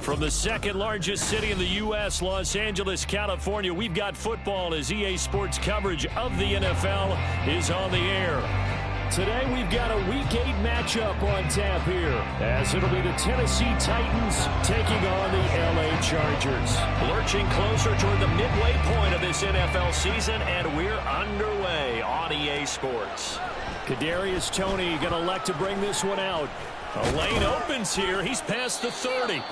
From the second largest city in the U.S., Los Angeles, California, we've got football as EA Sports coverage of the NFL is on the air. Today we've got a Week 8 matchup on tap here, as it'll be the Tennessee Titans taking on the L.A. Chargers. Lurching closer toward the midway point of this NFL season, and we're underway on EA Sports. Kadarius Toney going to elect to bring this one out. A lane opens here. He's past the 30.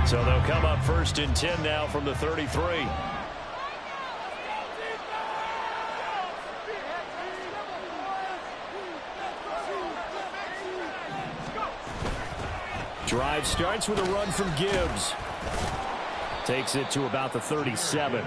So they'll come up 1st and 10 now from the 33. Drive starts with a run from Gibbs. Takes it to about the 37.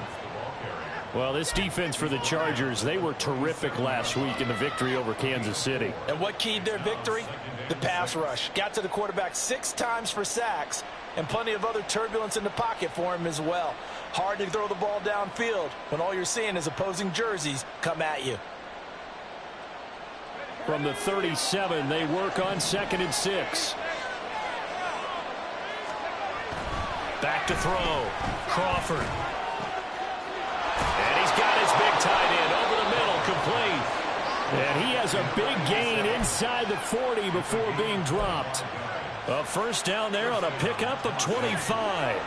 Well, this defense for the Chargers, they were terrific last week in the victory over Kansas City. And what keyed their victory? The pass rush. Got to the quarterback 6 times for sacks, and plenty of other turbulence in the pocket for him as well. Hard to throw the ball downfield when all you're seeing is opposing jerseys come at you. From the 37, they work on 2nd and 6. Back to throw. Crawford. And he's got his big tight end over the middle, complete. And he has a big gain inside the 40 before being dropped. A first down there on a pickup of 25.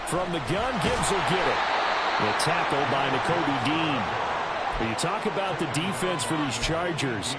From the gun, Gibbs will get it. The tackle by Nakobe Dean. When you talk about the defense for these Chargers,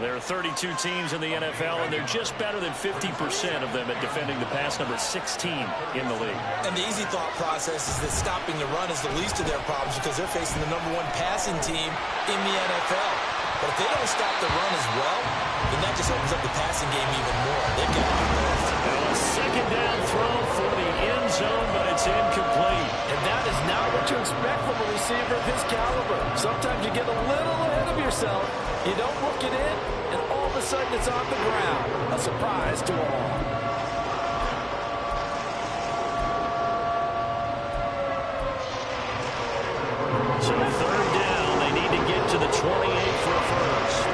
there are 32 teams in the NFL, and they're just better than 50% of them at defending the pass, number 16 in the league. And the easy thought process is that stopping the run is the least of their problems because they're facing the #1 passing team in the NFL. But if they don't stop the run as well, then that just opens up the passing game even more. They've got to do both. Well, a 2nd down throw for the end zone, but it's incomplete. And that is not what you expect from a receiver of his caliber. Sometimes you get a little ahead of yourself. You don't look it in, and all of a sudden it's on the ground. A surprise to all. So 3rd down, they need to get to the 28 for a first.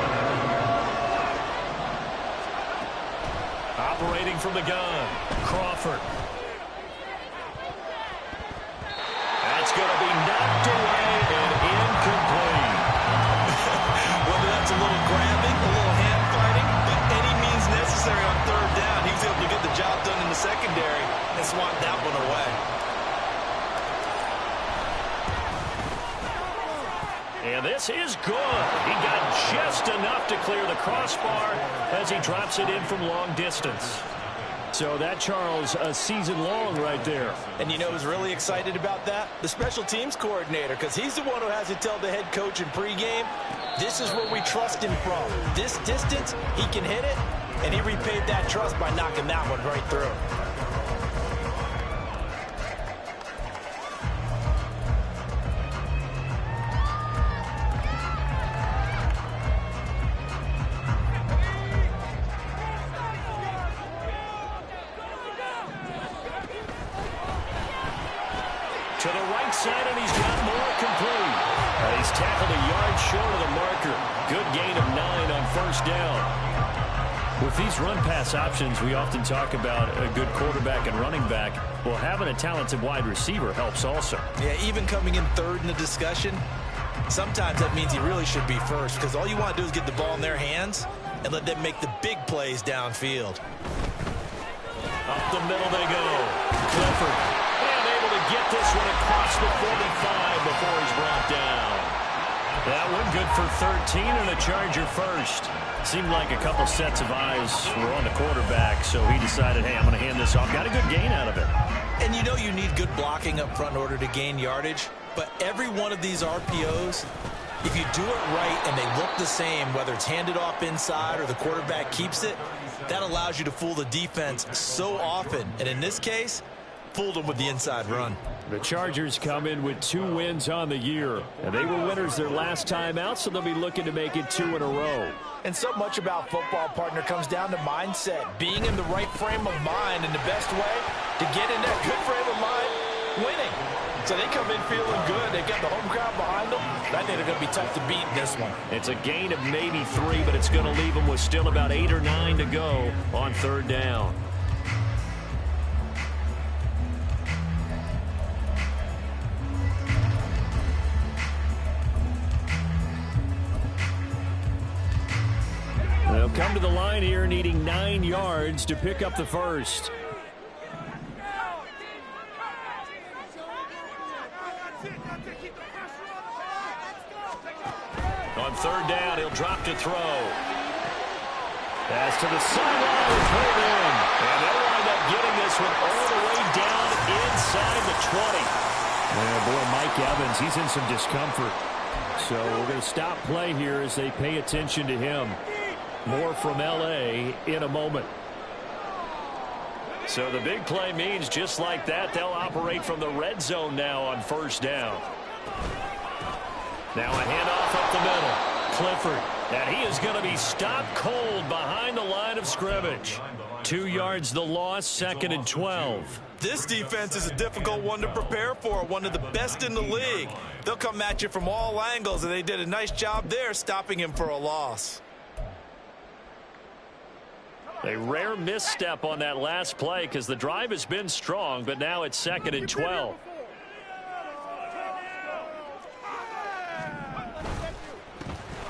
Operating from the gun, Crawford. That's going to be knocked away and incomplete. Whether that's a little grabbing, a little hand fighting, but any means necessary on 3rd down, he was able to get the job done in the secondary and swat that one away. And this is good. He got just enough to clear the crossbar as he drops it in from long distance. So that, Charles, a season long right there. And you know who's really excited about that? The special teams coordinator, because he's the one who has to tell the head coach in pregame, this is where we trust him from. This distance, he can hit it, and he repaid that trust by knocking that one right through. To the right side, and he's got more complete. And he's tackled a yard short of the marker. Good gain of 9 on 1st down. With these run-pass options, we often talk about a good quarterback and running back. Well, having a talented wide receiver helps also. Yeah, even coming in 3rd in the discussion, sometimes that means he really should be first because all you want to do is get the ball in their hands and let them make the big plays downfield. Up the middle they go. Clifford. Get this one across the 45 before he's brought down. That one good for 13 and a Charger first. Seemed like a couple sets of eyes were on the quarterback, so he decided, hey, I'm going to hand this off. Got a good gain out of it. And you know you need good blocking up front in order to gain yardage, but every one of these RPOs, if you do it right and they look the same, whether it's handed off inside or the quarterback keeps it, that allows you to fool the defense so often. And in this case, fooled them with the inside run. The Chargers come in with 2 wins on the year, and they were winners their last time out, so they'll be looking to make it 2 in a row. And so much about football, partner, comes down to mindset, being in the right frame of mind, and the best way to get in that good frame of mind, winning. So they come in feeling good. They got the home crowd behind them. I think they're going to be tough to beat in this one. It's a gain of maybe 3, but it's going to leave them with still about 8 or 9 to go on 3rd down. They'll come to the line here needing 9 yards to pick up the first. On 3rd down, he'll drop to throw. Pass to the sideline is pulled in. And they'll wind up getting this one all the way down inside the 20. Yeah, boy, Mike Evans, he's in some discomfort. So we're going to stop play here as they pay attention to him. More from L.A. in a moment. So the big play means just like that, they'll operate from the red zone now on 1st down. Now a handoff up the middle. Clifford. And he is going to be stopped cold behind the line of scrimmage. 2 yards the loss, 2nd and 12. This defense is a difficult one to prepare for, one of the best in the league. They'll come at you from all angles, and they did a nice job there stopping him for a loss. A rare misstep on that last play because the drive has been strong, but now it's 2nd and 12.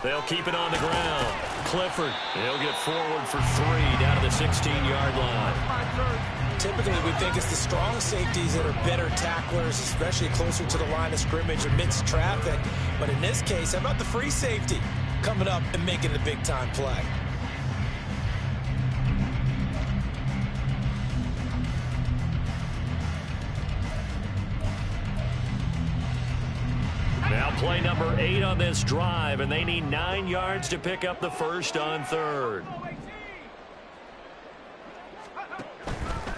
They'll keep it on the ground. Clifford, he'll get forward for 3 down to the 16-yard line. Typically, we think it's the strong safeties that are better tacklers, especially closer to the line of scrimmage amidst traffic. But in this case, how about the free safety coming up and making a big-time play? Now play number 8 on this drive, and they need 9 yards to pick up the first on 3rd.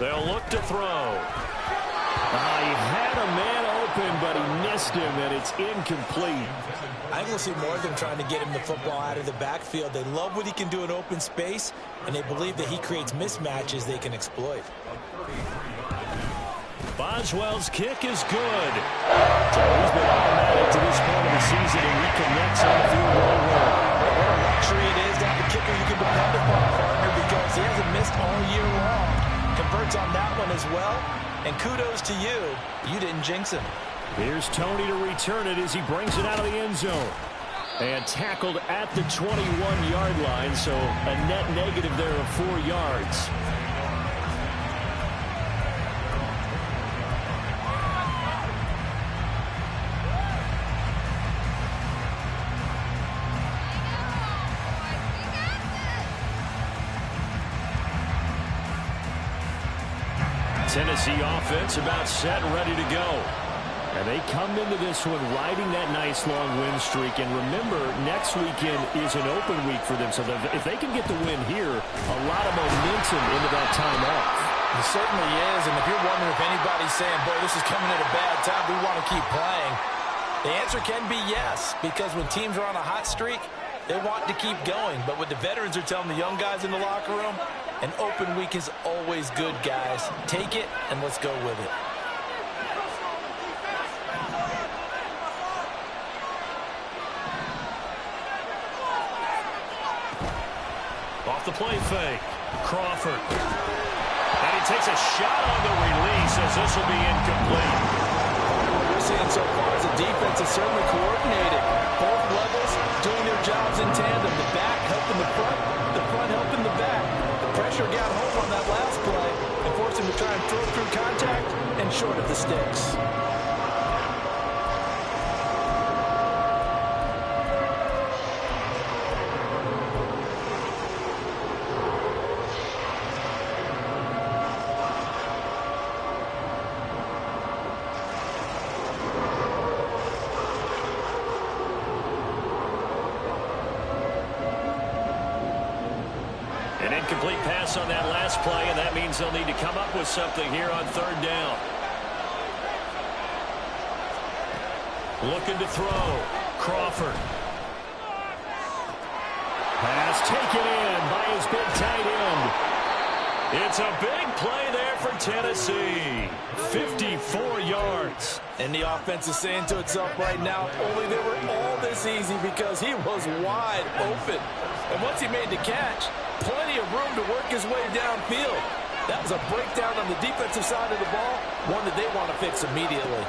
They'll look to throw. He had a man open, but he missed him, and it's incomplete. I think we'll see more of them trying to get him the football out of the backfield. They love what he can do in open space, and they believe that he creates mismatches they can exploit. Boswell's kick is good. So he's been automatic to this point of the season, and he connects on field goal. What a luxury it is to have a kicker you can depend upon, partner, because he hasn't missed all year long. Converts on that one as well, and kudos to you. You didn't jinx him. Here's Tony to return it as he brings it out of the end zone. And tackled at the 21-yard line, so a net negative there of 4 yards. Tennessee offense about set, ready to go. And they come into this one riding that nice long win streak. And remember, next weekend is an open week for them. So if they can get the win here, a lot of momentum into that time off. It certainly is. And if you're wondering if anybody's saying, boy, this is coming at a bad time, we want to keep playing, the answer can be yes. Because when teams are on a hot streak, they want to keep going. But what the veterans are telling the young guys in the locker room, an open week is always good, guys. Take it, and let's go with it. Off the play fake, Crawford. And he takes a shot on the release as this will be incomplete. What we're seeing so far is the defense is certainly coordinated. Both levels doing their jobs in tandem. The back helping the front helping the back. Pressure got home on that last play and forced him to try and throw through contact and short of the sticks. An incomplete pass on that last play, and that means they'll need to come up with something here on 3rd down. Looking to throw. Crawford. Pass taken in by his big tight end. It's a big play there for Tennessee. 54 yards. And the offense is saying to itself right now, only they were all this easy because he was wide open. And once he made the catch, plenty of room to work his way downfield. That was a breakdown on the defensive side of the ball, one that they want to fix immediately.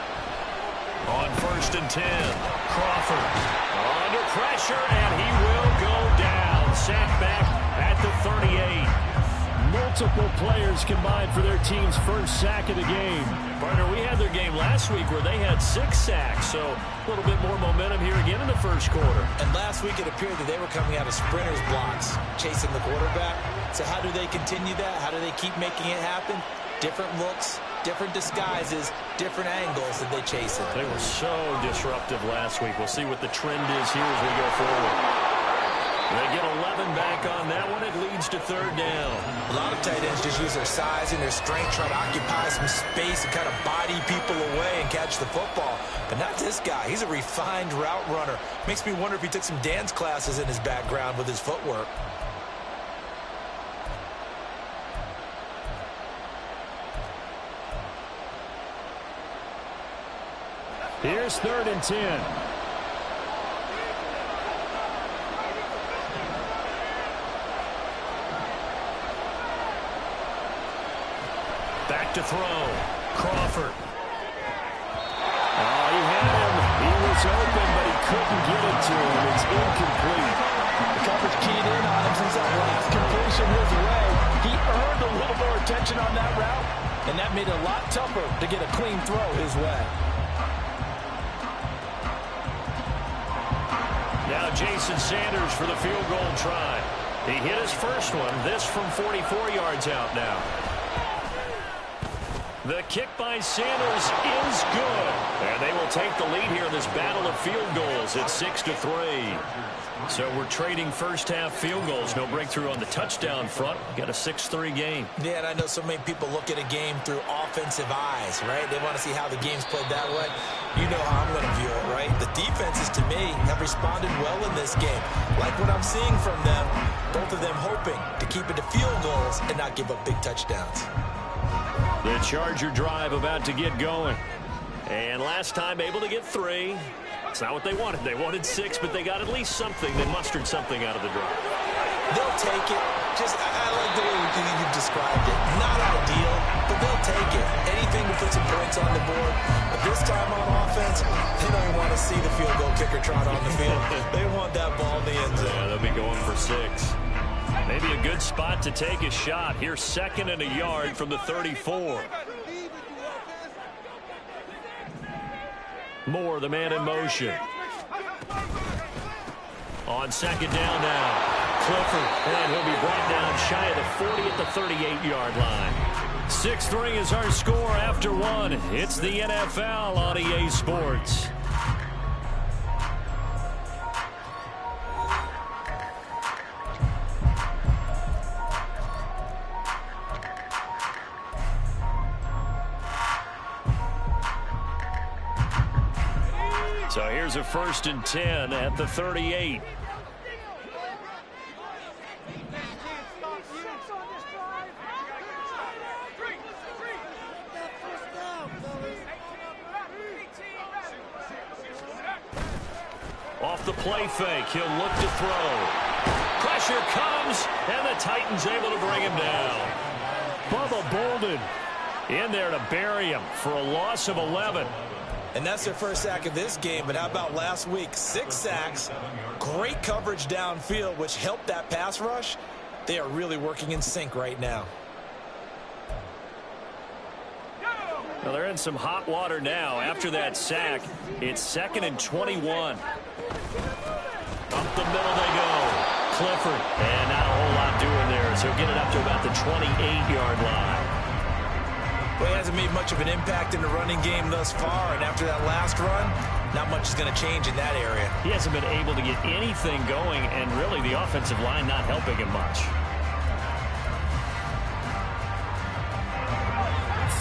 On 1st and 10, Crawford under pressure, and he will go down. Sacked back at the 38. Multiple players combined for their team's first sack of the game. Partner, we had their game last week where they had 6 sacks, so a little bit more momentum here again in the first quarter. And last week it appeared that they were coming out of sprinters blocks, chasing the quarterback. So how do they continue that? How do they keep making it happen? Different looks, different disguises, different angles that they chase it. They were so disruptive last week. We'll see what the trend is here as we go forward. They get 11 back on that one. It leads to 3rd down. A lot of tight ends just use their size and their strength, try to occupy some space and kind of body people away and catch the football. But not this guy. He's a refined route runner. Makes me wonder if he took some dance classes in his background with his footwork. Here's 3rd and 10. Back to throw. Crawford. Oh, he had him. He was open, but he couldn't get it to him. It's incomplete. The coverage keyed in on him since that last completion his way. He earned a little more attention on that route, and that made it a lot tougher to get a clean throw his way. Now Jason Sanders for the field goal try. He hit his first one. This from 44 yards out now. The kick by Sanders is good. And they will take the lead here in this battle of field goals at 6-3. So we're trading first-half field goals. No breakthrough on the touchdown front. Got a 6-3 game. Yeah, and I know so many people look at a game through offensive eyes, right? They want to see how the game's played that way. You know how I'm going to view it, right? The defenses, to me, have responded well in this game. Like what I'm seeing from them, both of them hoping to keep it to field goals and not give up big touchdowns. The Charger drive about to get going. And last time able to get 3. It's not what they wanted. They wanted 6, but they got at least something. They mustered something out of the drive. They'll take it. I like the way you've described it. Not ideal, but they'll take it. Anything to put some points on the board. But this time on offense, they don't want to see the field goal kicker trot on the field. They want that ball in the end zone. Yeah, they'll be going for 6. Maybe a good spot to take a shot. Here's 2nd and a yard from the 34. Moore, the man in motion. On 2nd down now. Clifford, and he'll be brought down shy of the 40 at the 38-yard line. 6-3 is our score after 1. It's the NFL on EA Sports. So here's a 1st and 10 at the 38. Off the play fake, he'll look to throw. Pressure comes, and the Titans able to bring him down. Bubba Bolden in there to bury him for a loss of 11. And that's their first sack of this game, but how about last week? 6 sacks, great coverage downfield, which helped that pass rush. They are really working in sync right now. Well, they're in some hot water now. After that sack, it's 2nd and 21. Up the middle they go. Clifford, and not a whole lot doing there, so he'll get it up to about the 28-yard line. Well, he hasn't made much of an impact in the running game thus far, and after that last run, not much is going to change in that area. He hasn't been able to get anything going, and really the offensive line not helping him much.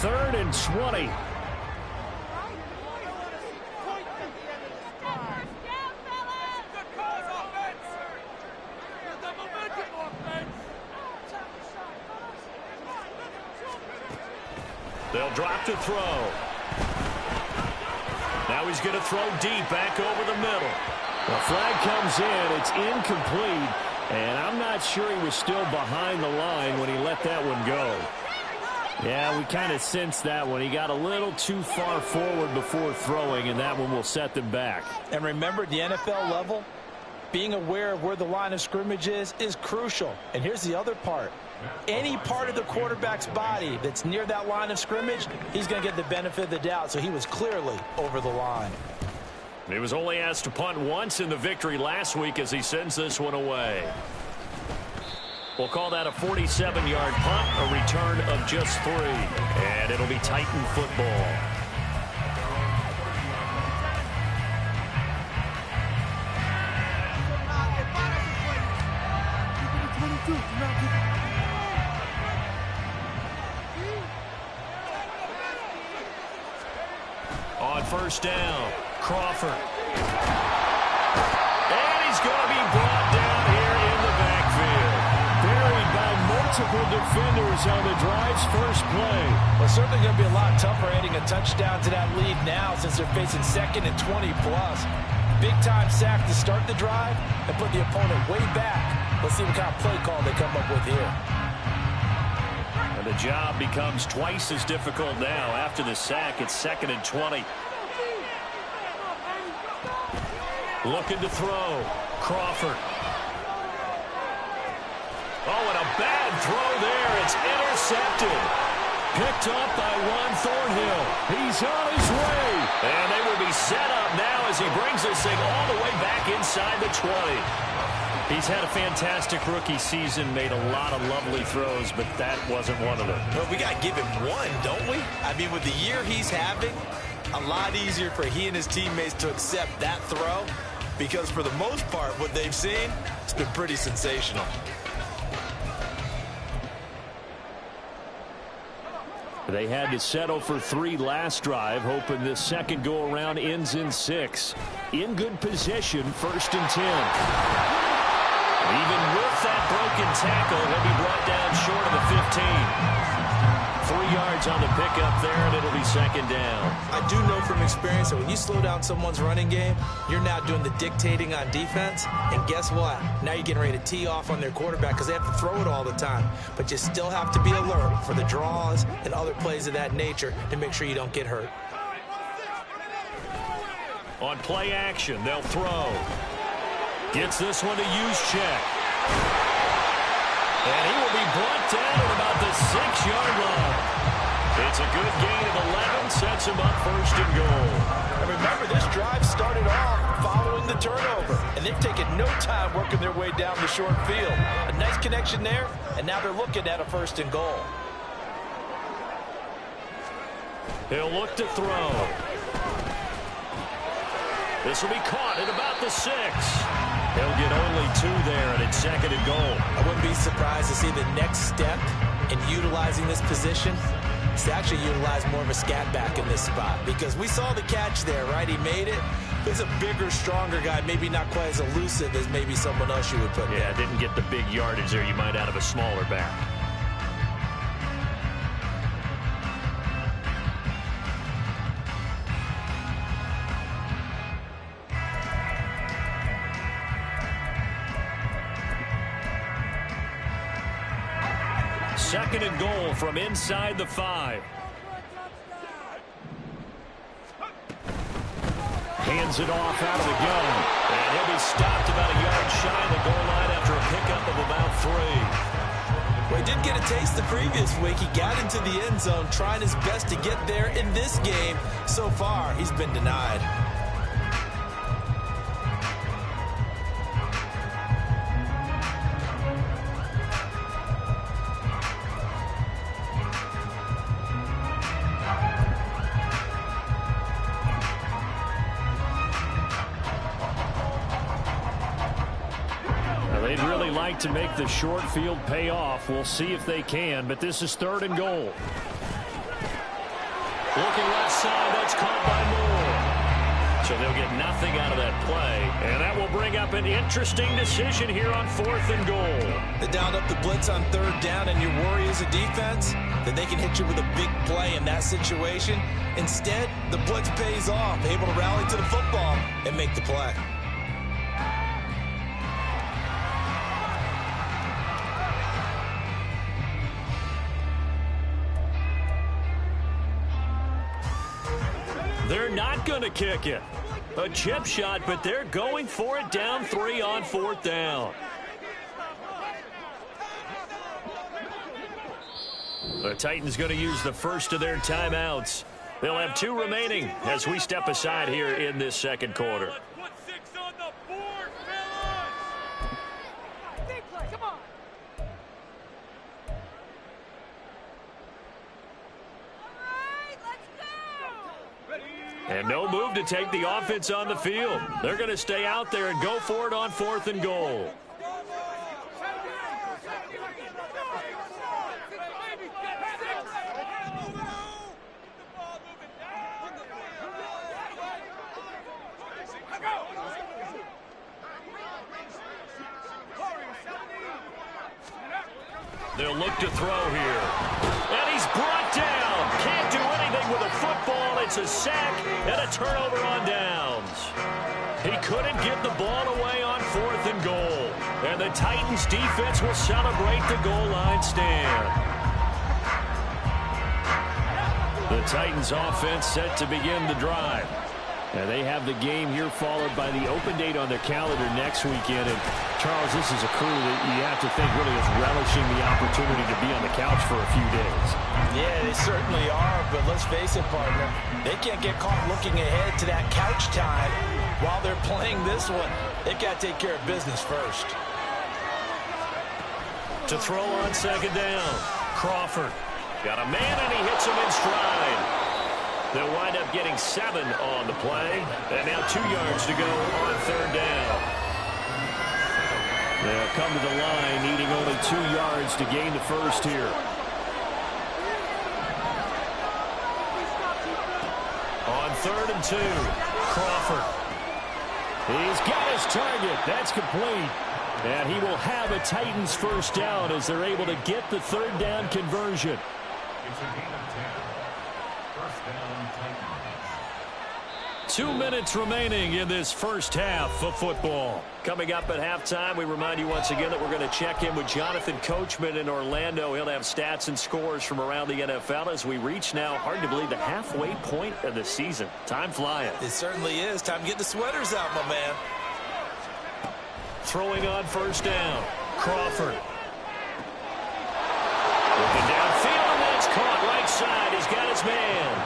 3rd and 20. They'll drop to throw. Now he's going to throw deep back over the middle. The flag comes in. It's incomplete. And I'm not sure he was still behind the line when he let that one go. Yeah, we kind of sensed that one. He got a little too far forward before throwing, and that one will set them back. And remember, at the NFL level, being aware of where the line of scrimmage is crucial. And here's the other part. Any part of the quarterback's body that's near that line of scrimmage, he's going to get the benefit of the doubt. So he was clearly over the line. He was only asked to punt once in the victory last week as he sends this one away. We'll call that a 47-yard punt, a return of just 3. And it'll be Titan football. On first down, Crawford. And he's going to be brought down here in the backfield. Buried by multiple defenders on the drive's first play. Well, it's certainly going to be a lot tougher adding a touchdown to that lead now since they're facing 2nd and 20+. Big-time sack to start the drive and put the opponent way back. Let's see what kind of play call they come up with here. And the job becomes twice as difficult now. After the sack, it's 2nd and 20. Looking to throw. Crawford. Oh, and a bad throw there. It's intercepted. Picked up by Juan Thornhill. He's on his way. And they will be set up now as he brings this thing all the way back inside the 20. He's had a fantastic rookie season, made a lot of lovely throws, but that wasn't one of them. Well, we got to give him one, don't we? I mean, with the year he's having, a lot easier for he and his teammates to accept that throw because for the most part, what they've seen, it's been pretty sensational. They had to settle for 3 last drive, hoping this second go-around ends in 6. In good position, 1st and 10. Even with that broken tackle, he'll be brought down short of the 15. 3 yards on the pickup there, and it'll be 2nd down. I do know from experience that when you slow down someone's running game, you're now doing the dictating on defense. And guess what? Now you're getting ready to tee off on their quarterback because they have to throw it all the time. But you still have to be alert for the draws and other plays of that nature to make sure you don't get hurt. On play action, they'll throw. Gets this one to Juszczyk. And he will be brought down at about the 6-yard line. It's a good gain of 11, sets him up 1st and goal. And remember, this drive started off following the turnover, and they've taken no time working their way down the short field. A nice connection there, and now they're looking at a 1st and goal. He'll look to throw. This will be caught at about the 6. He'll get only 2 there, and it's 2nd and goal. I wouldn't be surprised to see the next step in utilizing this position is to actually utilize more of a scat back in this spot because we saw the catch there, right? He made it. He's a bigger, stronger guy, maybe not quite as elusive as maybe someone else you would put there. Didn't get the big yardage there you might out of a smaller back. Second and goal from inside the 5. Hands it off out of the gun. And he'll be stopped about a yard shy of the goal line after a pickup of about 3. Well, he did get a taste the previous week. He got into the end zone trying his best to get there in this game. So far, he's been denied. They'd really like to make the short field pay off. We'll see if they can, but this is 3rd and goal. Looking left side, that's caught by Moore. So they'll get nothing out of that play. And that will bring up an interesting decision here on 4th and goal. They downed up the blitz on 3rd down, and your worry as a defense that they can hit you with a big play in that situation. Instead, the blitz pays off, able to rally to the football and make the play. They're not going to kick it. A chip shot, but they're going for it down 3 on 4th down. The Titans going to use the first of their timeouts. They'll have 2 remaining as we step aside here in this second quarter. And no move to take the offense on the field. They're going to stay out there and go for it on 4th and goal. They'll look to throw here. And he's brought down. Can't do anything with a football. It's a sack and a turnover on downs. He couldn't get the ball away on 4th and goal. And the Titans defense will celebrate the goal line stand. The Titans offense set to begin the drive. And they have the game here followed by the open date on their calendar next weekend. And, Charles, this is a crew that you have to think really is relishing the opportunity to be on the couch for a few days. Yeah, they certainly are, but let's face it, partner. They can't get caught looking ahead to that couch time while they're playing this one. They've got to take care of business first. To throw on 2nd down, Crawford. Got a man, and he hits him in stride. They'll wind up getting 7 on the play. And now 2 yards to go on 3rd down. They'll come to the line needing only 2 yards to gain the first here. On 3rd and 2, Crawford. He's got his target. That's complete. And he will have a Titans first down as they're able to get the 3rd down conversion. It's a gain of 10. 2 minutes remaining in this first half of football. Coming up at halftime, we remind you once again that we're going to check in with Jonathan Coachman in Orlando. He'll have stats and scores from around the NFL as we reach now, hard to believe, the halfway point of the season. Time flying. It certainly is. Time to get the sweaters out, my man. Throwing on 1st down, Crawford. Looking downfield, and that's caught right side. He's got his man.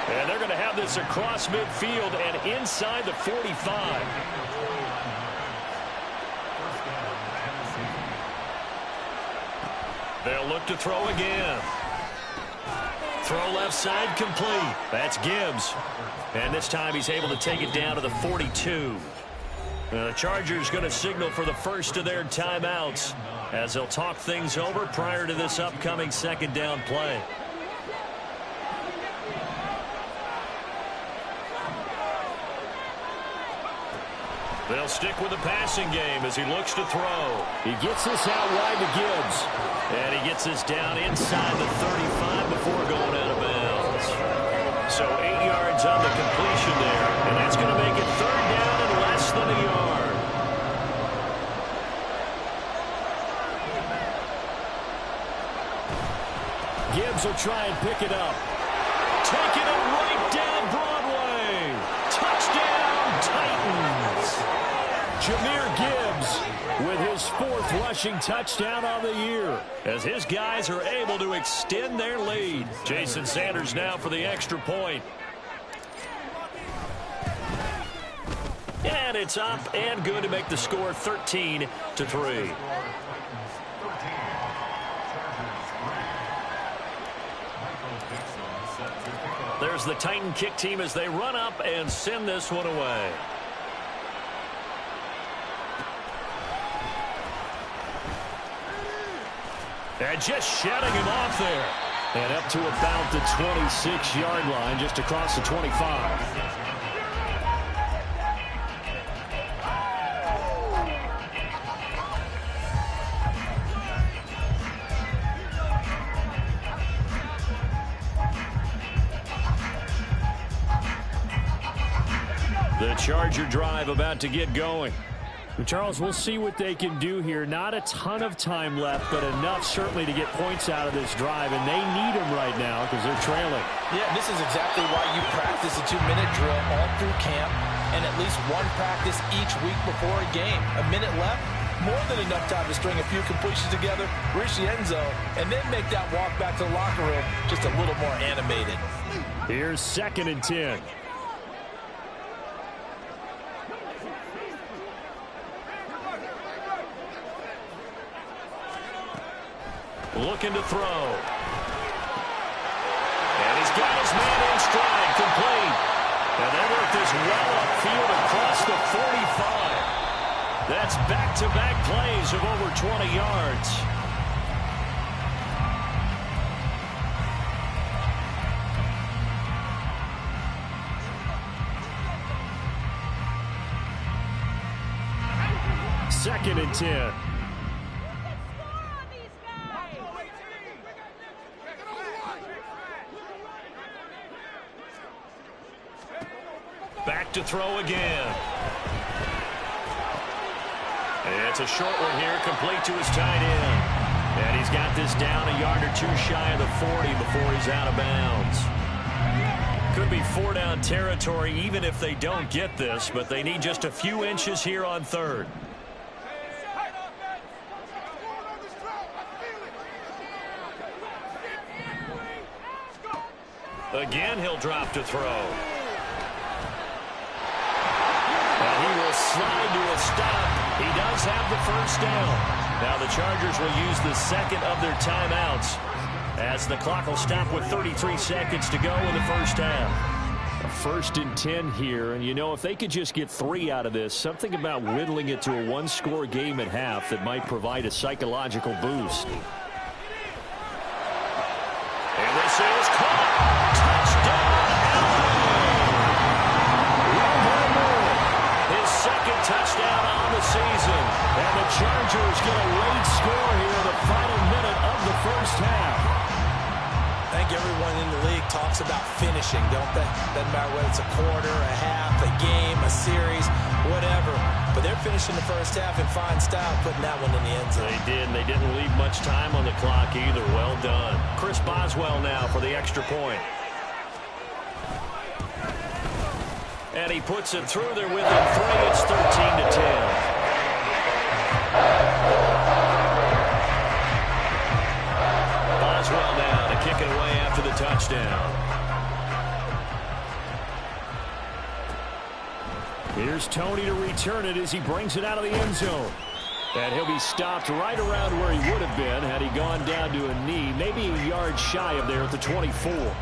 And they're going to have this across midfield and inside the 45. They'll look to throw again. Throw left side complete. That's Gibbs. And this time he's able to take it down to the 42. The Chargers going to signal for the first of their timeouts as they'll talk things over prior to this upcoming 2nd down play. They'll stick with the passing game as he looks to throw. He gets this out wide to Gibbs. And he gets this down inside the 35 before going out of bounds. So 8 yards on the completion there. And that's going to make it 3rd down and less than a yard. Gibbs will try and pick it up. Taking it right down Broadway. Touchdown, Titans. Jahmyr Gibbs with his 4th rushing touchdown on the year as his guys are able to extend their lead. Jason Sanders now for the extra point. And it's up and good to make the score 13-3. There's the Titan kick team as they run up and send this one away. And just shutting him off there. And up to about the 26-yard line, just across the 25. The Charger drive about to get going. Charles, we'll see what they can do here. Not a ton of time left, but enough certainly to get points out of this drive, and they need them right now because they're trailing. Yeah, this is exactly why you practice a 2-minute drill all through camp and at least one practice each week before a game. A minute left, more than enough time to string a few completions together, reach the end zone, and then make that walk back to the locker room just a little more animated. Here's 2nd and 10. Looking to throw. And he's got his man in stride, complete. And they work this well upfield across the 45. That's back-to-back plays of over 20 yards. Second and 10. Back to throw again. It's a short one here, complete to his tight end. And he's got this down a yard or two shy of the 40 before he's out of bounds. Could be 4-down territory even if they don't get this, but they need just a few inches here on 3rd. Again, he'll drop to throw. And he will slide to a stop. He does have the first down. Now the Chargers will use the second of their timeouts as the clock will stop with 33 seconds to go in the first half. A 1st and 10 here, and you know, if they could just get 3 out of this, something about whittling it to a one-score game at half that might provide a psychological boost. And this is caught. Touchdown, LA! His second touchdown on the season. And the Chargers get a late score here in the final minute of the first half. I think everyone in the league talks about finishing, don't they? Doesn't matter whether it's a quarter, a half, a game, a series, whatever. But they're finishing the first half in fine style, putting that one in the end zone. They did. They didn't leave much time on the clock either. Well done. Chris Boswell now for the extra point. And he puts it through there within 3. It's 13-10. Boswell now to kick it away after the touchdown. Here's Tony to return it as he brings it out of the end zone. And he'll be stopped right around where he would have been had he gone down to a knee, maybe a yard shy of there at the 24.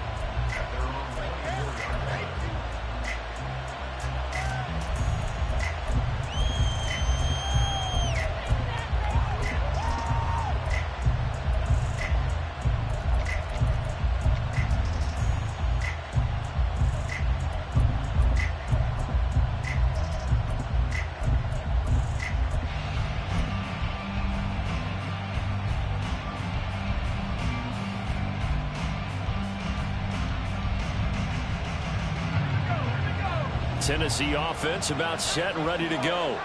Tennessee offense about set and ready to go.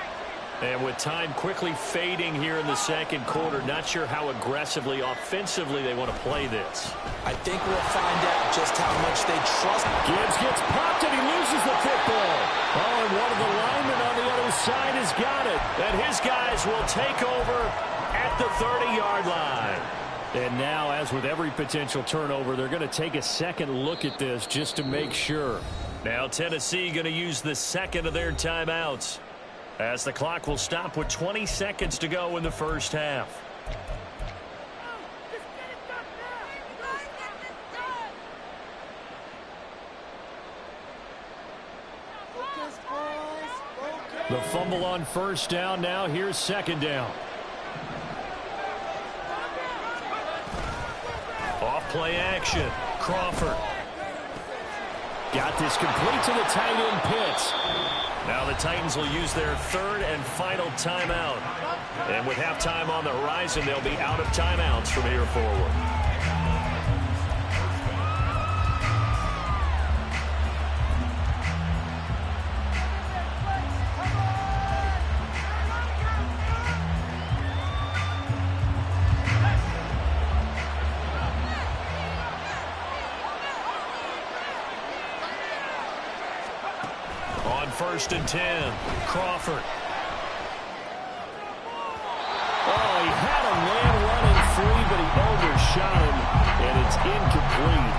And with time quickly fading here in the second quarter, not sure how aggressively, offensively they want to play this. I think we'll find out just how much they trust. Gibbs gets popped and he loses the football. Oh, and one of the linemen on the other side has got it. And his guys will take over at the 30-yard line. And now, as with every potential turnover, they're going to take a second look at this just to make sure. Now Tennessee going to use the second of their timeouts as the clock will stop with 20 seconds to go in the first half. The fumble on first down. Now here's second down. Off play action. Crawford. Got this complete to the tight end Pitts. Now the Titans will use their third and final timeout. And with halftime on the horizon, they'll be out of timeouts from here forward. 1st and 10. Crawford. Oh, he had a man running free, but he overshot him, and it's incomplete.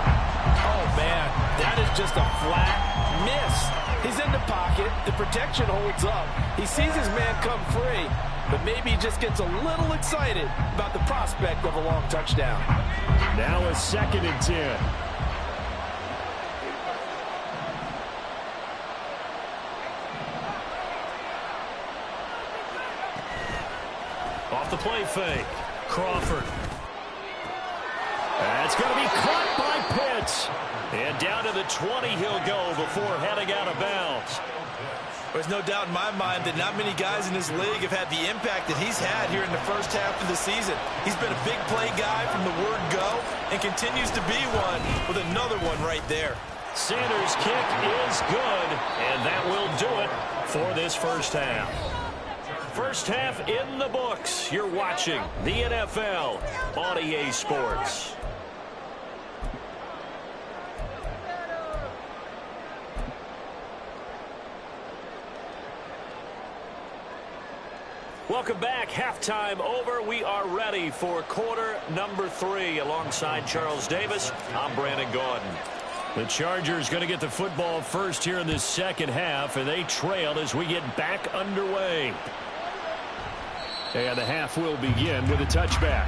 Oh, man, that is just a flat miss. He's in the pocket. The protection holds up. He sees his man come free, but maybe he just gets a little excited about the prospect of a long touchdown. Now a 2nd and 10. Off the play fake. Crawford. That's going to be caught by Pitts. And down to the 20 he'll go before heading out of bounds. There's no doubt in my mind that not many guys in this league have had the impact that he's had here in the first half of the season. He's been a big play guy from the word go and continues to be one with another one right there. Sanders' kick is good, and that will do it for this first half. First half in the books. You're watching the NFL on EA Sports. Welcome back. Halftime over. We are ready for quarter number 3. Alongside Charles Davis, I'm Brandon Gordon. The Chargers going to get the football first here in this second half, and they trail as we get back underway. And the half will begin with a touchback.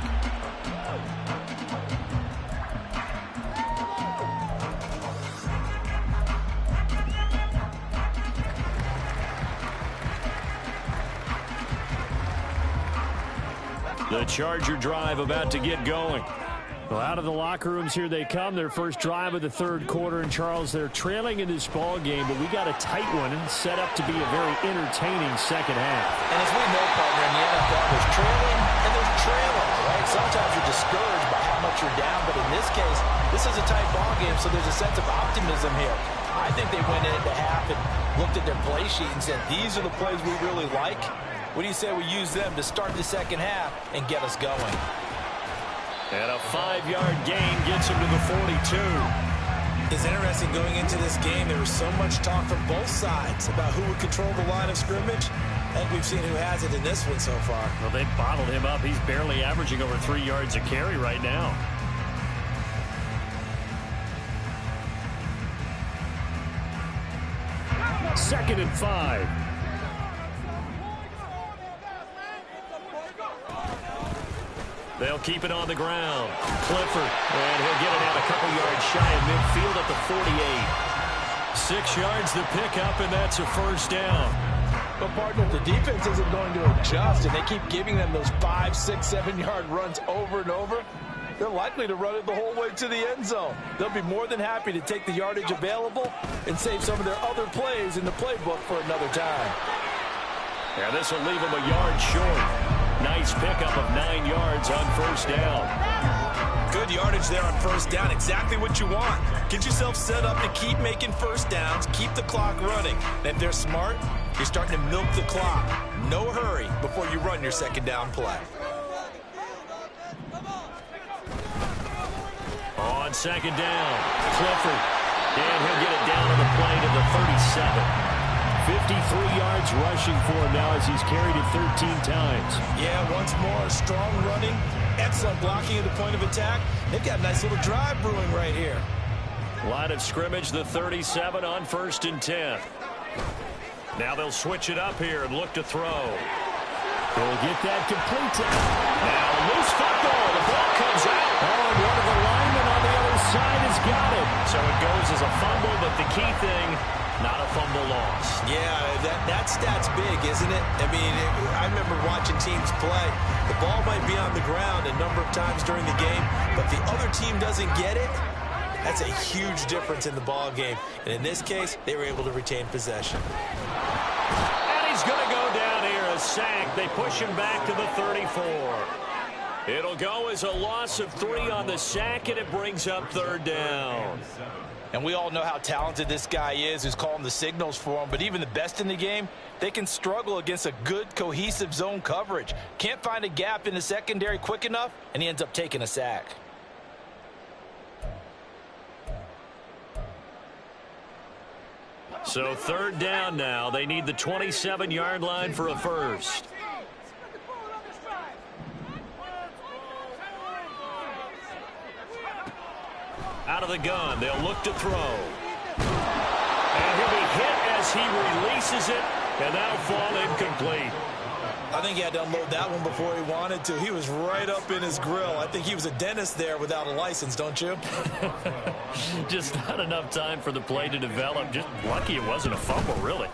The Charger drive about to get going. Well, out of the locker rooms here they come. Their first drive of the third quarter. And, Charles, they're trailing in this ball game, but we got a tight one and set up to be a very entertaining second half. And as we know, partner, in the NFL, there's trailing and there's trailing, right? Sometimes you're discouraged by how much you're down, but in this case, this is a tight ball game, so there's a sense of optimism here. I think they went into half and looked at their play sheet and said, these are the plays we really like. What do you say we use them to start the second half and get us going? And a 5-yard gain gets him to the 42. It's interesting going into this game. There was so much talk from both sides about who would control the line of scrimmage. I think we've seen who has it in this one so far. Well, they bottled him up. He's barely averaging over 3 yards a carry right now. Second and 5. They'll keep it on the ground. Clifford, and he'll get it out a couple yards shy of midfield at the 48. 6 yards the pickup, and that's a first down. But, partner, if the defense isn't going to adjust and they keep giving them those 5, 6, 7-yard runs over and over, they're likely to run it the whole way to the end zone. They'll be more than happy to take the yardage available and save some of their other plays in the playbook for another time. Yeah, this will leave them a yard short. Nice pickup of 9 yards on first down. Good yardage there on first down. Exactly what you want. Get yourself set up to keep making first downs, keep the clock running. And if they're smart, you're starting to milk the clock. No hurry before you run your second down play. On second down, Clifford. And he'll get it down on the play to the 37. 53 yards rushing for him now as he's carried it 13 times. Yeah, once more, strong running, excellent blocking at the point of attack. They've got a nice little drive brewing right here. Line of scrimmage, the 37 on 1st and 10. Now they'll switch it up here and look to throw. They'll get that complete. Now loose football. The ball comes out. Oh, and one of the linemen on the other side has got it. So it goes as a fumble, but the key thing, not a fumble loss. Yeah, that stat's big, isn't it? I mean, I remember watching teams play. The ball might be on the ground a number of times during the game, but the other team doesn't get it. That's a huge difference in the ball game. And in this case, they were able to retain possession. And he's going to go down here, a sack. They push him back to the 34. It'll go as a loss of 3 on the sack, and it brings up third down. And we all know how talented this guy is who's calling the signals for him. But even the best in the game, they can struggle against a good, cohesive zone coverage. Can't find a gap in the secondary quick enough, and he ends up taking a sack. So third down now. They need the 27-yard line for a first. Out of the gun, they'll look to throw. And he'll be hit as he releases it, and that'll fall incomplete. I think he had to unload that one before he wanted to. He was right up in his grill. I think he was a dentist there without a license, don't you? Just not enough time for the play to develop. Just lucky it wasn't a fumble, really.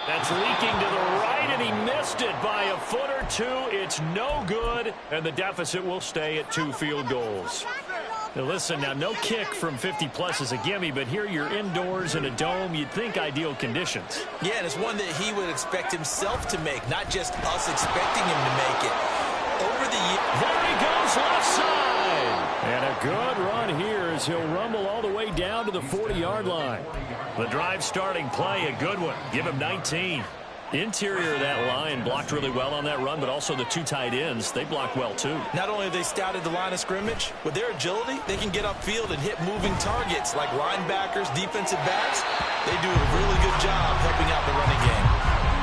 That's leaking to the right, and he missed it by a foot or two. It's no good, and the deficit will stay at 2 field goals. Now listen, now no kick from 50-plus is a gimme, but here you're indoors in a dome. You'd think ideal conditions. Yeah, and it's one that he would expect himself to make, not just us expecting him to make it. Over the year. There he goes left side. And a good run here as he'll rumble all the way down to the 40-yard line. The drive starting play, a good one. Give him 19. Interior of that line blocked really well on that run, but also the 2 tight ends, they blocked well too. Not only have they scouted the line of scrimmage, with their agility, they can get upfield and hit moving targets like linebackers, defensive backs. They do a really good job helping out the running game.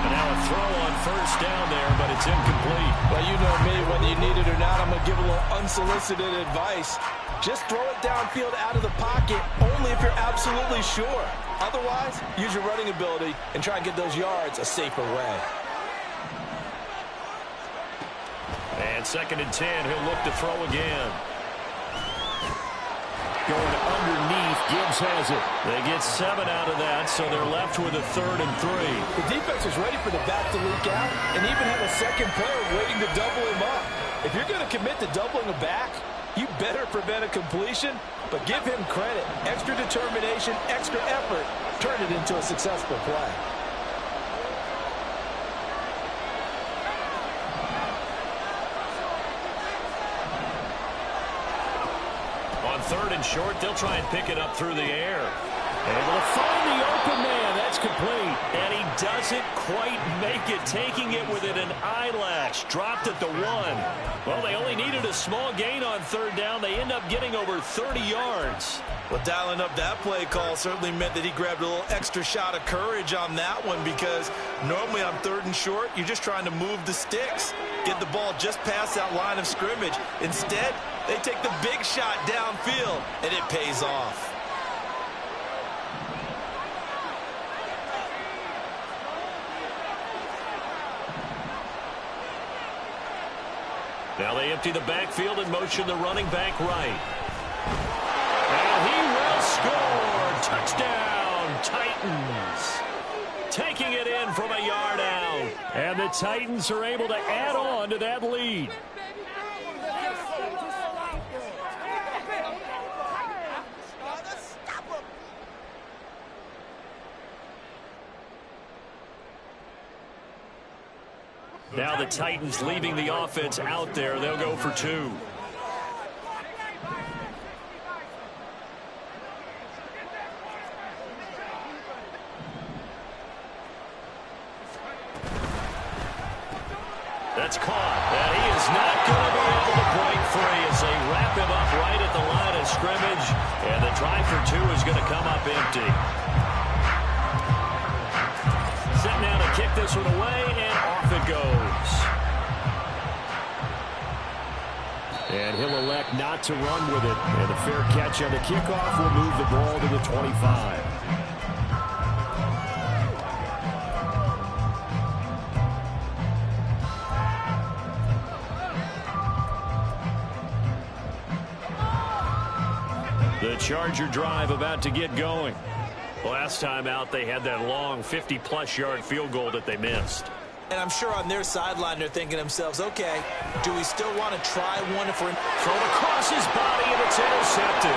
And now a throw on first down there, but it's incomplete. Well, you know me, whether you need it or not, I'm going to give a little unsolicited advice. Just throw it downfield out of the pocket, only if you're absolutely sure. Otherwise, use your running ability and try and get those yards a safer way. And 2nd and 10, he'll look to throw again. Going underneath, Gibbs has it. They get 7 out of that, so they're left with a 3rd and 3. The defense is ready for the back to leak out and even have a second player waiting to double him up. If you're going to commit to doubling a back, you better prevent a completion, but give him credit. Extra determination, extra effort, turn it into a successful play. On 3rd and short, they'll try and pick it up through the air. Able to find the open man. That's complete. And he doesn't quite make it, taking it within an eyelash. Dropped at the 1. Well, they only needed a small gain on 3rd down. They end up getting over 30 yards. Well, dialing up that play call certainly meant that he grabbed a little extra shot of courage on that one, because normally on 3rd and short, you're just trying to move the sticks, get the ball just past that line of scrimmage. Instead, they take the big shot downfield, and it pays off. Now they empty the backfield and motion the running back right. And he will score. Touchdown, Titans. Taking it in from a yard out. And the Titans are able to add on to that lead. Now the Titans leaving the offense out there. They'll go for 2. That's caught. And he is not going to be able to break free as they wrap him up right at the line of scrimmage. And the try for 2 is going to come up empty. Set now to kick this one away, and off it goes. And he'll elect not to run with it. And a fair catch on the kickoff will move the ball to the 25. The Charger drive about to get going. Last time out, they had that long 50-plus yard field goal that they missed. And I'm sure on their sideline, they're thinking to themselves, okay, do we still want to try one if we're... Thrown across his body, and it's intercepted.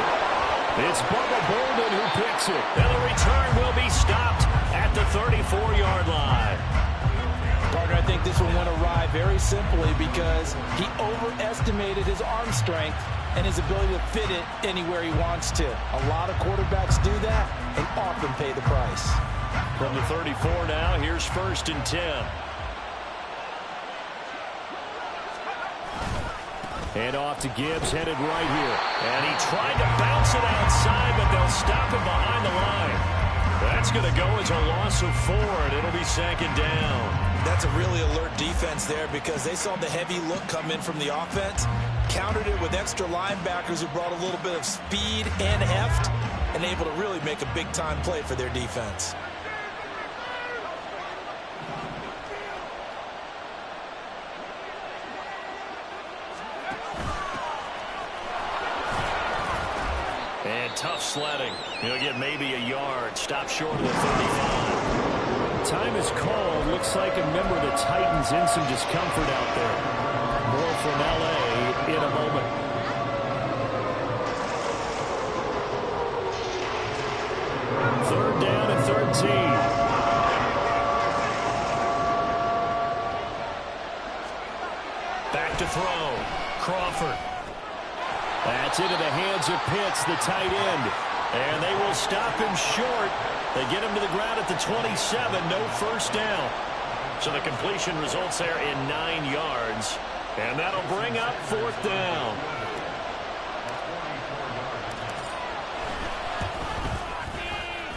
It's Bubba Bolden who picks it. And the return will be stopped at the 34-yard line. Partner, I think this one went awry very simply because he overestimated his arm strength and his ability to fit it anywhere he wants to. A lot of quarterbacks do that and often pay the price. From the 34 now, here's 1st and 10. Hand off to Gibbs, headed right here. And he tried to bounce it outside, but they'll stop him behind the line. That's going to go as a loss of 4, and it'll be second down. That's a really alert defense there because they saw the heavy look come in from the offense, countered it with extra linebackers who brought a little bit of speed and heft, and able to really make a big-time play for their defense. And tough sledding. He'll get maybe a yard. Stop short of the 35. Time is called. Looks like a member of the Titans in some discomfort out there. More from L.A. in a moment. Third down and 13. Back to throw. Crawford. That's into the hands of Pitts, the tight end. And they will stop him short. They get him to the ground at the 27. No first down. So the completion results there in 9 yards. And that'll bring up 4th down.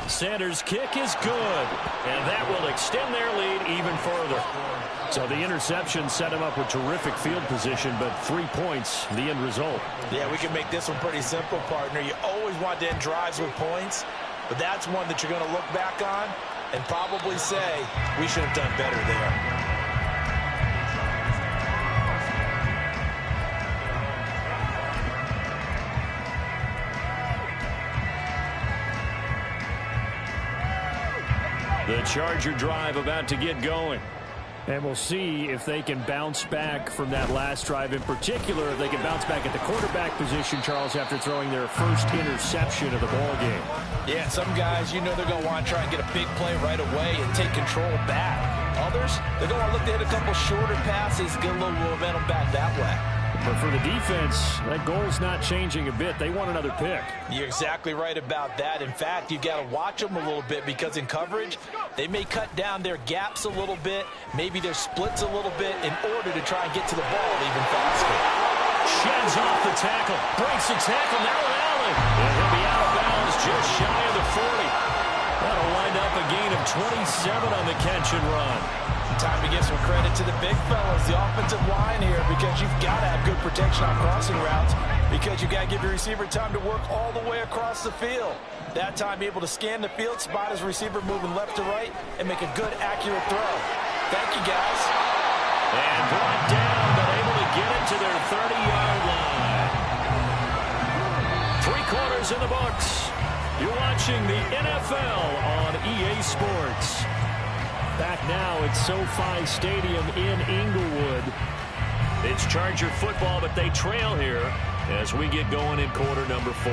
Sanders' kick is good. And that will extend their lead even further. So the interception set him up with terrific field position, but 3 points, the end result. Yeah, we can make this one pretty simple, partner. You always want to end drives with points, but that's one that you're going to look back on and probably say, we should have done better there. The Charger drive about to get going. And we'll see if they can bounce back from that last drive. In particular, if they can bounce back at the quarterback position, Charles, after throwing their first interception of the ball game. Yeah, some guys, you know they're going to want to try and get a big play right away and take control back. Others, they're going to look to hit a couple shorter passes, get a little momentum back that way. But for the defense, that goal's not changing a bit. They want another pick. You're exactly right about that. In fact, you've got to watch them a little bit because in coverage, they may cut down their gaps a little bit, maybe their splits a little bit in order to try and get to the ball even faster. Sheds off the tackle, breaks the tackle, now Allen. And he'll be out of bounds just shy of the 40. That'll wind up a gain of 27 on the catch and run. Time to give some credit to the big fellas, the offensive line here, because you've got to have good protection on crossing routes because you've got to give your receiver time to work all the way across the field. That time, be able to scan the field, spot his receiver moving left to right, and make a good, accurate throw. Thank you, guys. And brought down, but able to get it to their 30-yard line. 3 quarters in the books. You're watching the NFL on EA Sports. Back now at SoFi Stadium in Inglewood. It's Charger football, but they trail here as we get going in quarter number 4.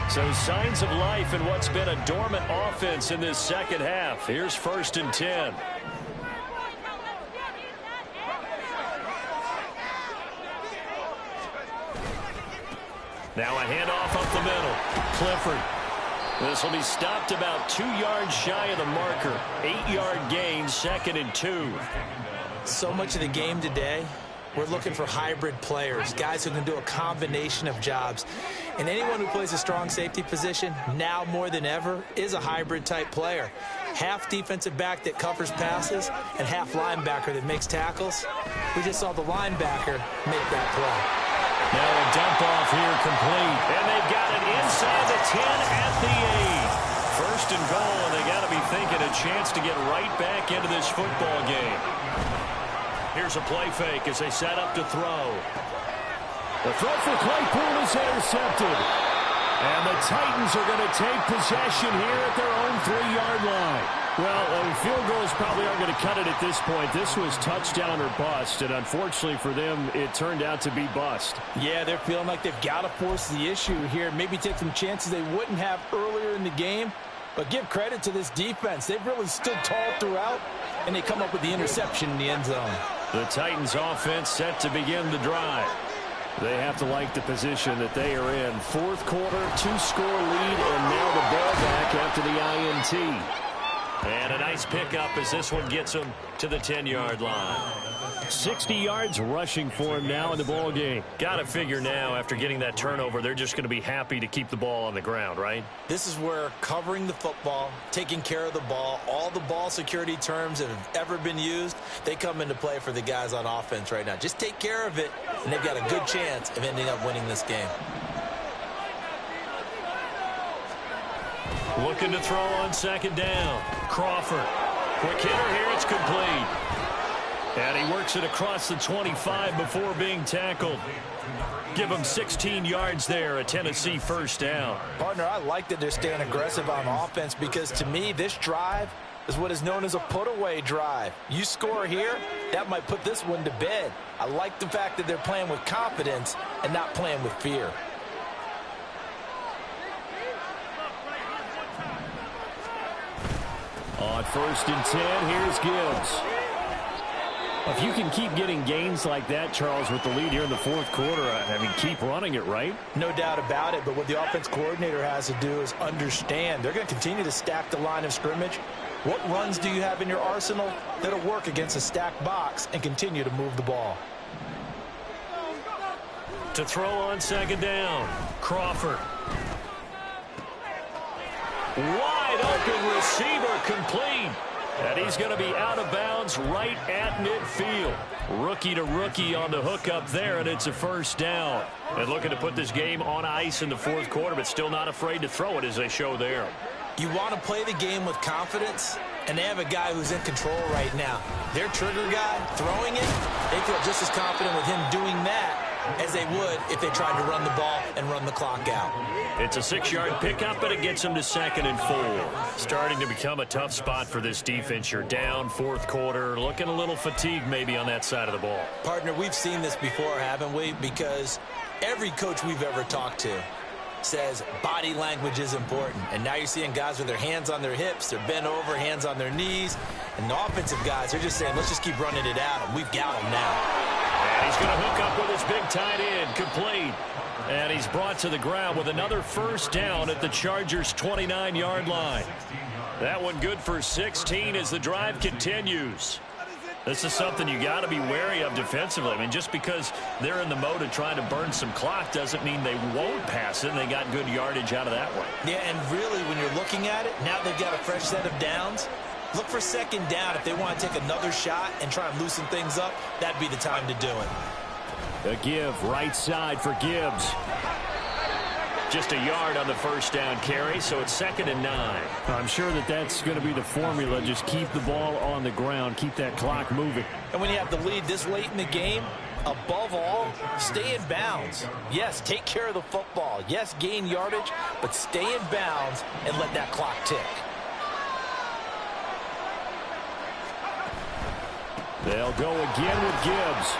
So signs of life in what's been a dormant offense in this second half. Here's 1st and 10. Now a handoff up the middle. Clifford. This will be stopped about 2 yards shy of the marker. 8-yard gain, 2nd and 2. So much of the game today, we're looking for hybrid players, guys who can do a combination of jobs. And anyone who plays a strong safety position, now more than ever, is a hybrid-type player. Half defensive back that covers passes and half linebacker that makes tackles. We just saw the linebacker make that play. Now a dump off here complete. And they've got it inside the 10 at the 8. 1st and goal, and they got to be thinking a chance to get right back into this football game. Here's a play fake as they set up to throw. The throw for Claypool is intercepted. And the Titans are going to take possession here at their own 3-yard line. Well, field goals probably aren't going to cut it at this point. This was touchdown or bust, and unfortunately for them, it turned out to be bust. Yeah, they're feeling like they've got to force the issue here, maybe take some chances they wouldn't have earlier in the game. But give credit to this defense. They've really stood tall throughout, and they come up with the interception in the end zone. The Titans offense set to begin the drive. They have to like the position that they are in. 4th quarter, 2-score lead, and now the ball back after the INT. And a nice pickup as this one gets them to the 10-yard line. 60 yards rushing for him now in the ball game. Got to figure now after getting that turnover, they're just going to be happy to keep the ball on the ground, right? This is where covering the football, taking care of the ball, all the ball security terms that have ever been used, they come into play for the guys on offense right now. Just take care of it, and they've got a good chance of ending up winning this game. Looking to throw on second down. Crawford. Quick hitter here. It's complete. And he works it across the 25 before being tackled. Give him 16 yards there, a Tennessee first down. Partner, I like that they're staying aggressive on offense because to me, this drive is what is known as a put-away drive. You score here, that might put this one to bed. I like the fact that they're playing with confidence and not playing with fear. On 1st and 10, here's Gibbs. If you can keep getting gains like that, Charles, with the lead here in the fourth quarter, I mean, keep running it, right? No doubt about it, but what the offense coordinator has to do is understand they're going to continue to stack the line of scrimmage. What runs do you have in your arsenal that'll work against a stacked box and continue to move the ball? To throw on second down, Crawford. Wide open receiver complete. And he's going to be out of bounds right at midfield. Rookie to rookie on the hook up there, and it's a first down. And looking to put this game on ice in the fourth quarter, but still not afraid to throw it as they show there. You want to play the game with confidence, and they have a guy who's in control right now. Their trigger guy throwing it, they feel just as confident with him doing that as they would if they tried to run the ball and run the clock out. It's a 6-yard pickup, and it gets them to 2nd and 4. Starting to become a tough spot for this defense. You're down fourth quarter, looking a little fatigued maybe on that side of the ball. Partner, we've seen this before, haven't we? Because every coach we've ever talked to says body language is important. And now you're seeing guys with their hands on their hips, they're bent over, hands on their knees. And the offensive guys, they're just saying, let's just keep running it at them. We've got them now. And he's going to hook up with his big tight end, complete. And he's brought to the ground with another first down at the Chargers' 29-yard line. That one good for 16 as the drive continues. This is something you got to be wary of defensively. I mean, just because they're in the mode of trying to burn some clock doesn't mean they won't pass it, and they got good yardage out of that one. Yeah, and really, when you're looking at it, now they've got a fresh set of downs. Look for second down. If they want to take another shot and try and loosen things up, that'd be the time to do it. A give right side for Gibbs. Just a yard on the first down carry, so it's 2nd and 9. I'm sure that's going to be the formula. Just keep the ball on the ground. Keep that clock moving. And when you have the lead this late in the game, above all, stay in bounds. Yes, take care of the football. Yes, gain yardage, but stay in bounds and let that clock tick. They'll go again with Gibbs.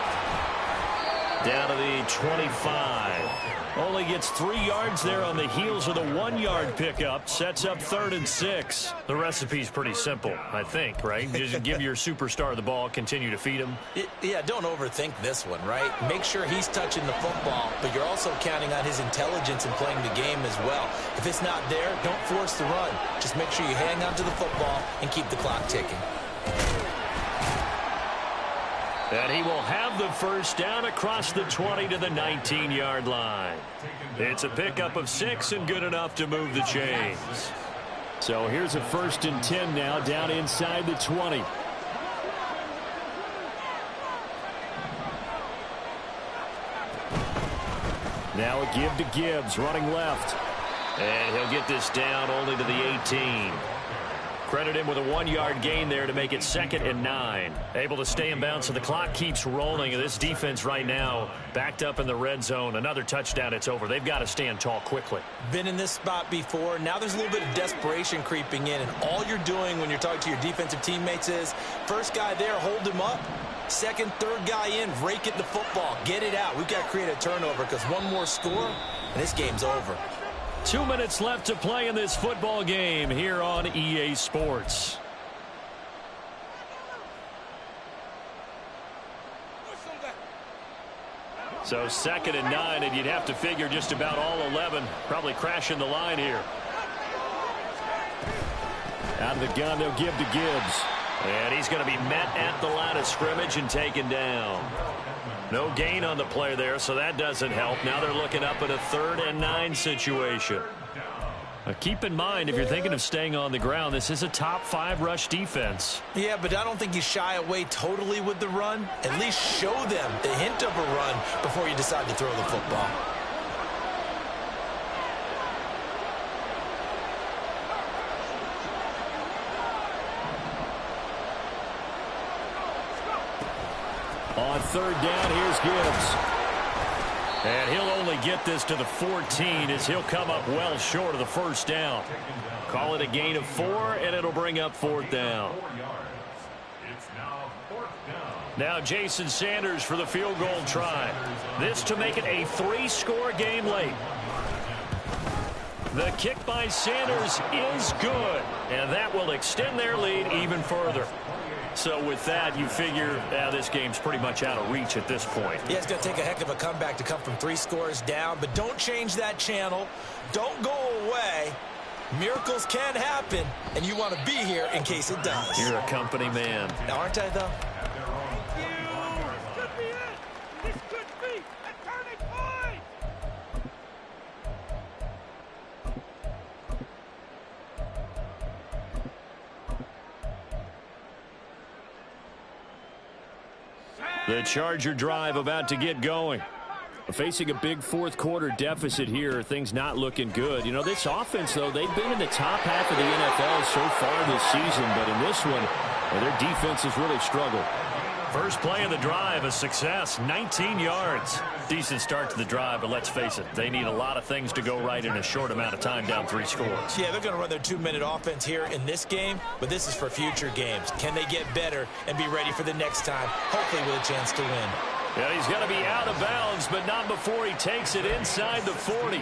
Down to the 25. Only gets 3 yards there on the heels of the 1-yard pickup. Sets up 3rd and 6. The recipe's pretty simple, I think, right? Just give your superstar the ball, continue to feed him. Yeah, don't overthink this one, right? Make sure he's touching the football, but you're also counting on his intelligence in playing the game as well. If it's not there, don't force the run. Just make sure you hang on to the football and keep the clock ticking. And he will have the first down across the 20 to the 19-yard line. It's a pickup of 6 and good enough to move the chains. So here's a 1st and 10 now down inside the 20. Now a give to Gibbs, running left. And he'll get this down only to the 18. Credit him with a 1-yard gain there to make it 2nd and 9. Able to stay in bounds, so the clock keeps rolling. And this defense right now backed up in the red zone. Another touchdown, it's over. They've got to stand tall quickly. Been in this spot before. Now there's a little bit of desperation creeping in. And all you're doing when you're talking to your defensive teammates is, first guy there, hold him up. Second, third guy in, rake at the football. Get it out. We've got to create a turnover because one more score, and this game's over. 2 minutes left to play in this football game here on EA Sports. So 2nd and 9, and you'd have to figure just about all 11 probably crashing the line here. Out of the gun, they'll give to Gibbs. And he's going to be met at the line of scrimmage and taken down. No gain on the play there, so that doesn't help. Now they're looking up at a 3rd and 9 situation. Keep in mind, if you're thinking of staying on the ground, this is a top 5 rush defense. Yeah, but I don't think you shy away totally with the run. At least show them the hint of a run before you decide to throw the football. On 3rd down, here's Gibbs. And he'll only get this to the 14 as he'll come up well short of the 1st down. Call it a gain of 4, and it'll bring up 4th down. Now Jason Sanders for the field goal try. This to make it a 3-score game late. The kick by Sanders is good, and that will extend their lead even further. So with that, you figure this game's pretty much out of reach at this point. Yeah, it's going to take a heck of a comeback to come from 3 scores down, but don't change that channel. Don't go away. Miracles can happen, and you want to be here in case it does. You're a company man. Aren't I, though? The Charger drive about to get going. Facing a big 4th quarter deficit here, things not looking good. You know, this offense, though, they've been in the top half of the NFL so far this season, but in this one, their defense has really struggled. First play of the drive, a success, 19 yards. Decent start to the drive, but let's face it, they need a lot of things to go right in a short amount of time, down 3 scores. Yeah, they're going to run their 2-minute offense here in this game, but this is for future games. Can they get better and be ready for the next time, hopefully with a chance to win? Yeah, he's going to be out of bounds, but not before he takes it inside the 40.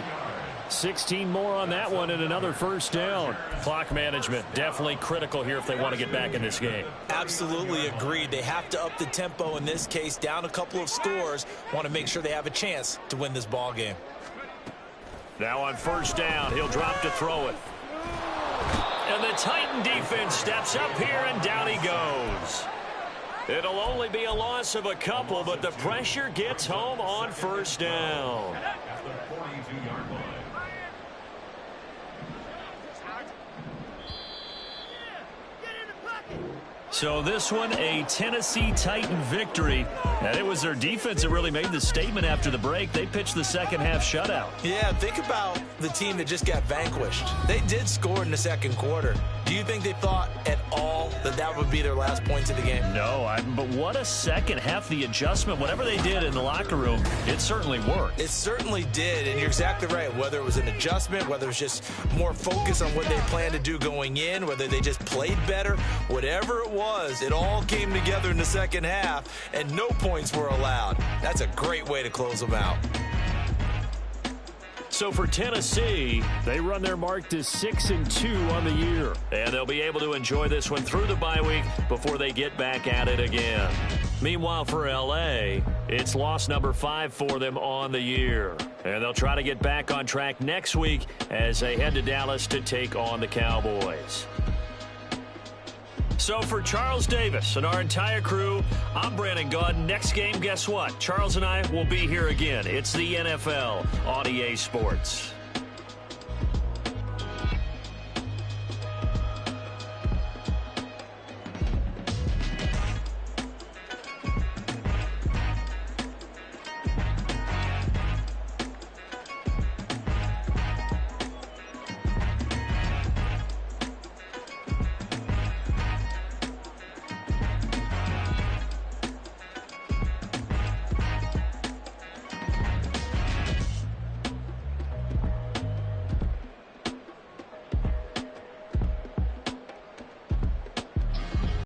16 more on that one and another 1st down. Clock management definitely critical here if they want to get back in this game. Absolutely agreed. They have to up the tempo in this case, down a couple of scores. Want to make sure they have a chance to win this ball game. Now on 1st down, he'll drop to throw it. And the Titan defense steps up here, and down he goes. It'll only be a loss of a couple, but the pressure gets home on 1st down. So this one, a Tennessee Titan victory. And it was their defense that really made the statement after the break. They pitched the second half shutout. Yeah, think about the team that just got vanquished. They did score in the 2nd quarter. Do you think they thought at all that that would be their last points of the game? No, but what a second half. The adjustment, whatever they did in the locker room, it certainly worked. It certainly did, and you're exactly right. Whether it was an adjustment, whether it was just more focus on what they planned to do going in, whether they just played better, whatever it was, it all came together in the 2nd half, and no points were allowed. That's a great way to close them out. So for Tennessee, they run their mark to 6-2 on the year. And they'll be able to enjoy this one through the bye week before they get back at it again. Meanwhile, for L.A., it's loss number 5 for them on the year. And they'll try to get back on track next week as they head to Dallas to take on the Cowboys. So for Charles Davis and our entire crew, I'm Brandon Gaudin. Next game, guess what? Charles and I will be here again. It's the NFL on EA Sports.